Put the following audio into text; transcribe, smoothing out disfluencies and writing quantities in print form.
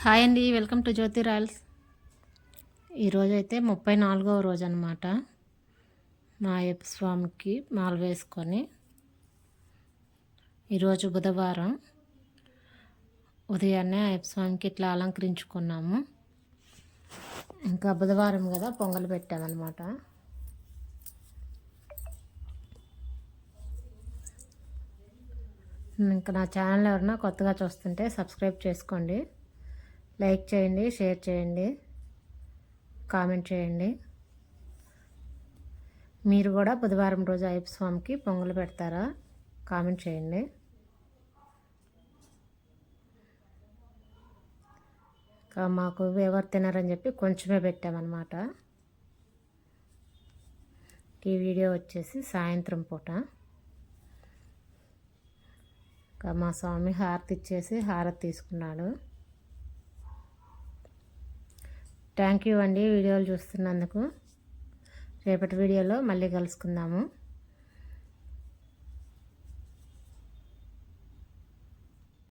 Hi అండి, welcome to Jyothi Royals. ఈరోజు అయితే 34వ రోజు అనమాట. మా అయ్యప్ప స్వామికి మాల వేసుకొని ఈరోజు బుధవారం ఉదయాన్నే అయ్యప్ప స్వామికి ఇట్లా అలంకరించుకున్నాము. ఇంకా బుధవారం కదా, పొంగల్ పెట్టామన్నమాట. ఇంకా నా ఛానల్ ఎవరైనా కొత్తగా చూస్తుంటే సబ్స్క్రైబ్ చేసుకోండి, లైక్ చేయండి, షేర్ చేయండి, కామెంట్ చేయండి. మీరు కూడా బుధవారం రోజు అయ్యప్ప స్వామికి పొంగలు పెడతారా? కామెంట్ చేయండి. ఇంకా మాకు ఎవరు తినారని చెప్పి కొంచెమే పెట్టామన్నమాట. ఈ వీడియో వచ్చేసి సాయంత్రం పూట. ఇంకా మా స్వామి హారతి ఇచ్చేసి హారతి తీసుకున్నాడు. థ్యాంక్ యూ అండి వీడియోలు చూస్తున్నందుకు. రేపటి వీడియోలో మళ్ళీ కలుసుకుందాము.